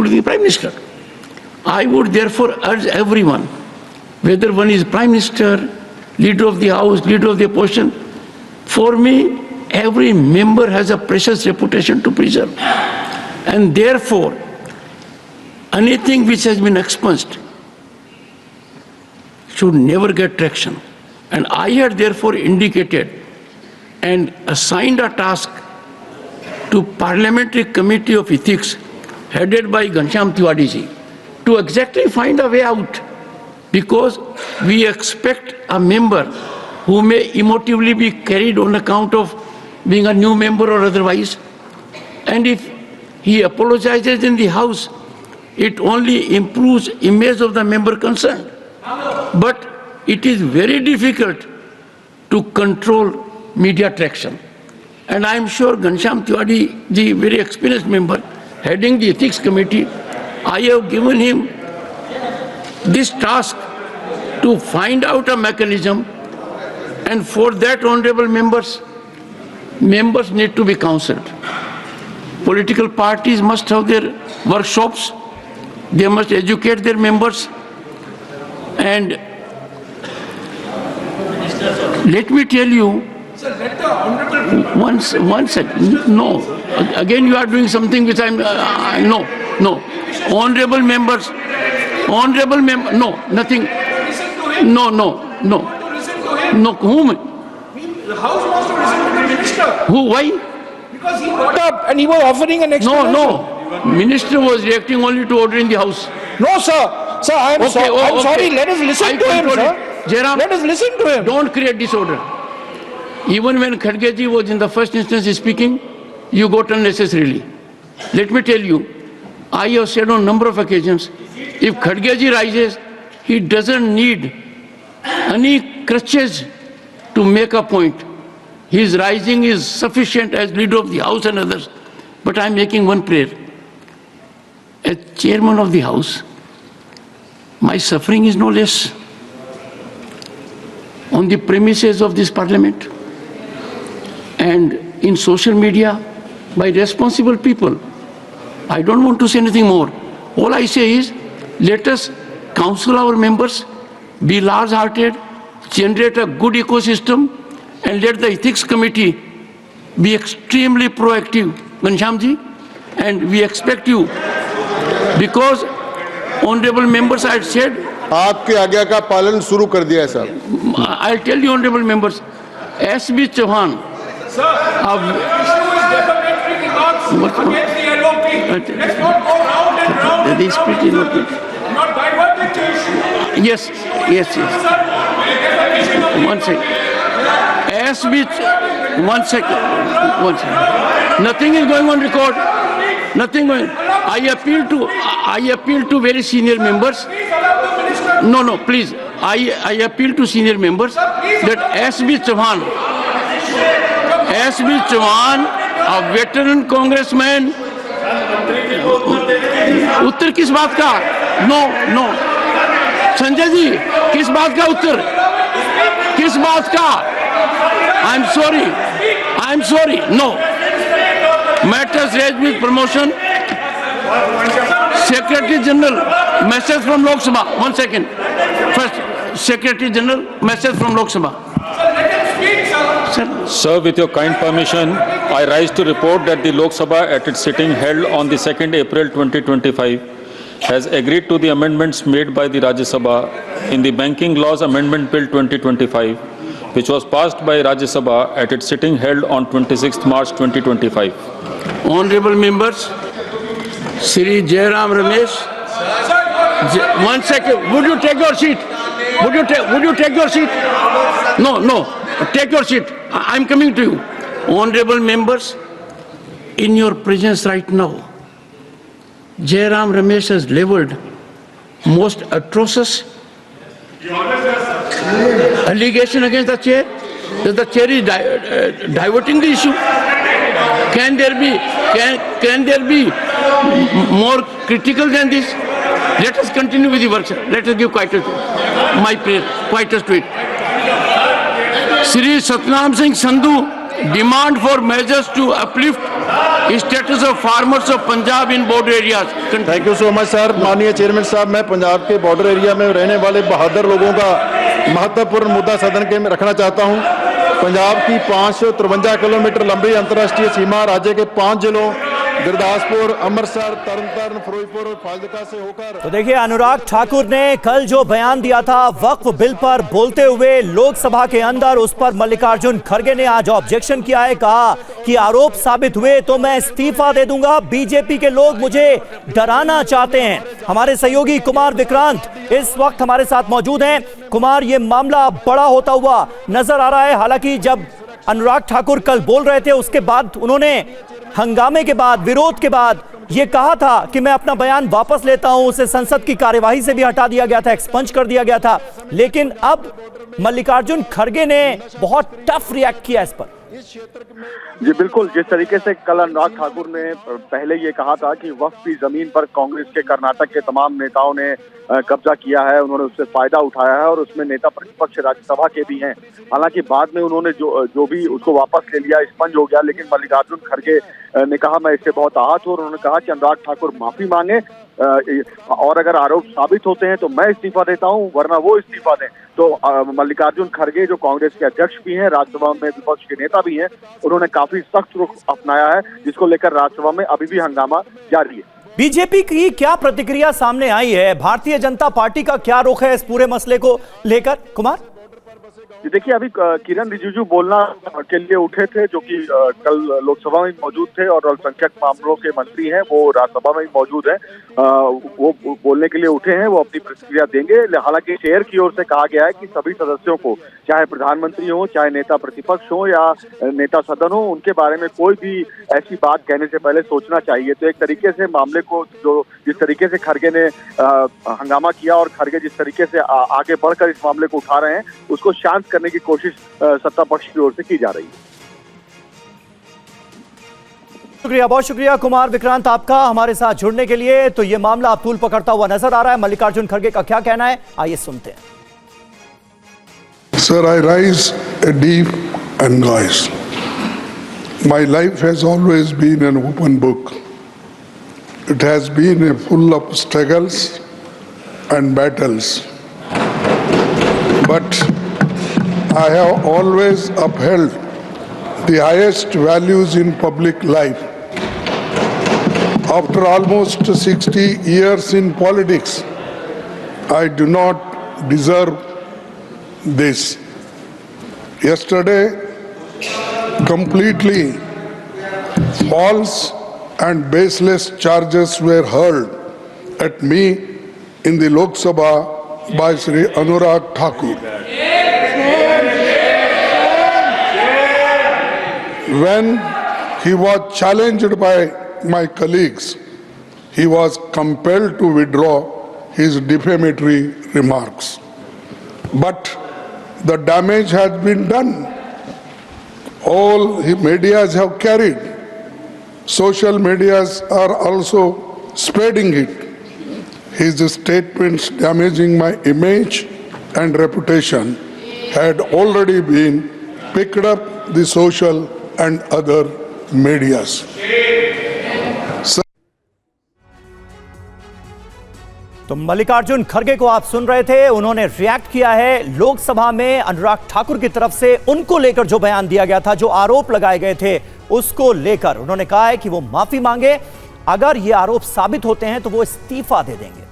including the Prime Minister. I would therefore urge everyone, whether one is Prime Minister, Leader of the House, Leader of the Opposition, for me, every member has a precious reputation to preserve. And therefore, anything which has been expunged should never get traction. And I had therefore indicated and assigned a task to Parliamentary Committee of Ethics, headed by Ghanshyam Tiwari ji, to exactly find a way out. Because we expect a member who may emotively be carried on account of being a new member or otherwise. And if he apologizes in the House, it only improves image of the member concerned. But it is very difficult to control media traction. And I am sure Ghanshyam Tiwari, the very experienced member, heading the Ethics Committee, I have given him this task to find out a mechanism, and for that, honorable members need to be counseled. Political parties must have their workshops, they must educate their members, and let me tell you, one second, no, again you are doing something which no, honorable members, no, nothing, no, whom? The House wants to listen to the Minister. Who, why? Because he got up and he was offering an explanation. No, Minister was reacting only to order in the House. No, sir. Sir, I'm sorry. Let us listen to him, sir. Jairam, let us listen to him. Don't create disorder. Even when Khadge ji was in the first instance speaking, you got unnecessarily. Let me tell you, I have said on a number of occasions, if Khadge ji rises, he doesn't need any crutches to make a point. His rising is sufficient as Leader of the House and others. But I am making one prayer. As Chairman of the House, my suffering is no less on the premises of this Parliament and in social media by responsible people. I don't want to say anything more. All I say is, let us counsel our members, be large-hearted, generate a good ecosystem, and let the Ethics Committee be extremely proactive, Ghanshyam ji, and we expect you, because honorable members, I had said, आपकी आज्ञा का पालन शुरू कर दिया है sir. I'll tell you, honorable members, S.B. Chauhan, Let's not go round and round. this pretty Not diverting the issue. yes. One second. Nothing is going on record. Nothing going. I appeal to very senior members. No, please. I appeal to senior members that S.B. Chauhan, a veteran congressman. उत्तर किस बात का? No. Sanjay ji, किस बात का उत्तर? किस बात का? I'm sorry. No. Matters raised with promotion. Secretary General, message from Lok Sabha. 1 second. First, Secretary General, message from Lok Sabha. Sir, with your kind permission, I rise to report that the Lok Sabha at its sitting held on the 2nd April 2025 has agreed to the amendments made by the Rajya Sabha in the Banking Laws Amendment Bill 2025, which was passed by Rajya Sabha at its sitting held on 26th March 2025. Honorable members, Shri Jairam Ramesh. 1 second. Would you take your seat? Would you take your seat? No. Take your seat. I'm coming to you. Honorable members, in your presence right now, Jairam Ramesh has leveled most atrocious allegation against the chair, that the chair is diverting the issue. Can there be more critical than this? Let us continue with the workshop. Let us give quietus to my prayer, quietus to it. Shri Satnam Singh Sandhu, demand for measures to uplift status of farmers of Punjab in border areas. Thank you so much sir. माननीय chairman साहब, मैं पंजाब के border area में रहने वाले बहादुर लोगों का महत्वपूर्ण मुद्दा सदन के में रखना चाहता हूं। पंजाब की 553 किलोमीटर लंबी अंतर्राष्ट्रीय सीमा राज्य के 5 जिलों गुरदासपुर, अमृतसर, तरनतारन, फिरोजपुर और फाजिलका से होकर। तो देखिए, अनुराग ठाकुर ने कल जो बयान दिया था वक्फ बिल पर बोलते हुए लोकसभा के अंदर, उस पर मल्लिकार्जुन खड़गे ने आज ऑब्जेक्शन किया है। कहा कि आरोप साबित हुए तो मैं इस्तीफा दे दूंगा। बीजेपी के लोग मुझे डराना चाहते हैं। हमारे सहयोगी कुमार विक्रांत इस वक्त हमारे साथ मौजूद हैं। कुमार, ये मामला बड़ा होता हुआ नजर आ रहा है। हालांकि जब अनुराग ठाकुर कल बोल रहे थे, उसके बाद उन्होंने हंगामे के बाद, विरोध के बाद यह कहा था कि मैं अपना बयान वापस लेता हूं। उसे संसद की कार्यवाही से भी हटा दिया गया था, एक्सपंज कर दिया गया था। लेकिन अब मल्लिकार्जुन खड़गे ने बहुत टफ रिएक्ट किया इस पर। जी बिल्कुल, जिस तरीके से कल अनुराग ठाकुर ने पहले ये कहा था कि वक्फ की जमीन पर कांग्रेस के कर्नाटक के तमाम नेताओं ने कब्जा किया है, उन्होंने उससे फायदा उठाया है और उसमें नेता प्रतिपक्ष राज्यसभा के भी हैं। हालांकि बाद में उन्होंने जो भी उसको वापस ले लिया, स्पंज हो गया। लेकिन मल्लिकार्जुन खड़गे ने कहा मैं इससे बहुत आहत हूं और उन्होंने कहा कि अनुराग ठाकुर माफी मांगे और अगर आरोप साबित होते हैं तो मैं इस्तीफा देता हूं, वरना वो इस्तीफा दें। तो मल्लिकार्जुन खड़गे जो कांग्रेस के अध्यक्ष भी हैं, राज्यसभा में विपक्ष के नेता भी हैं, उन्होंने काफी सख्त रुख अपनाया है, जिसको लेकर राज्यसभा में अभी भी हंगामा जारी है। बीजेपी की क्या प्रतिक्रिया सामने आई है? भारतीय जनता पार्टी का क्या रुख है इस पूरे मसले को लेकर? कुमार, देखिए, अभी किरण रिजिजू बोलना के लिए उठे थे, जो कि कल लोकसभा में मौजूद थे और अल्पसंख्यक मामलों के मंत्री हैं, वो राज्यसभा में मौजूद हैं। वो बोलने के लिए उठे हैं, वो अपनी प्रतिक्रिया देंगे। हालांकि चेयर की ओर से कहा गया है कि सभी सदस्यों को, चाहे प्रधानमंत्री हो, चाहे नेता प्रतिपक्ष हो या नेता सदन हो, उनके बारे में कोई भी ऐसी बात कहने से पहले सोचना चाहिए। तो एक तरीके से मामले को जिस तरीके से खड़गे ने हंगामा किया और खड़गे जिस तरीके से आगे बढ़कर इस मामले को उठा रहे हैं, उसको शांत करने की कोशिश सत्ता पक्ष की ओर से की जा रही है। शुक्रिया, बहुत शुक्रिया कुमार विक्रांत आपका हमारे साथ जुड़ने के लिए। तो ये मामला अब तूल पकड़ता हुआ नजर आ रहा है। मल्लिकार्जुन खड़गे का क्या कहना है, आइए सुनते हैं। Sir, I rise a deep and noise. My life has always been an open book. It has been full of struggles and battles. But I have always upheld the highest values in public life. After almost 60 years in politics, I do not deserve this. Yesterday, completely false and baseless charges were hurled at me in the Lok Sabha by Shri Anurag Thakur. When he was challenged by my colleagues, he was compelled to withdraw his defamatory remarks. But the damage has been done. All medias have carried. Social medias are also spreading it. His statements damaging my image and reputation had already been picked up the social and other medias. तो मल्लिकार्जुन खड़गे को आप सुन रहे थे, उन्होंने react किया है लोकसभा में अनुराग ठाकुर की तरफ से उनको लेकर जो बयान दिया गया था, जो आरोप लगाए गए थे उसको लेकर। उन्होंने कहा है कि वो माफी मांगे, अगर ये आरोप साबित होते हैं तो वो इस्तीफा दे देंगे।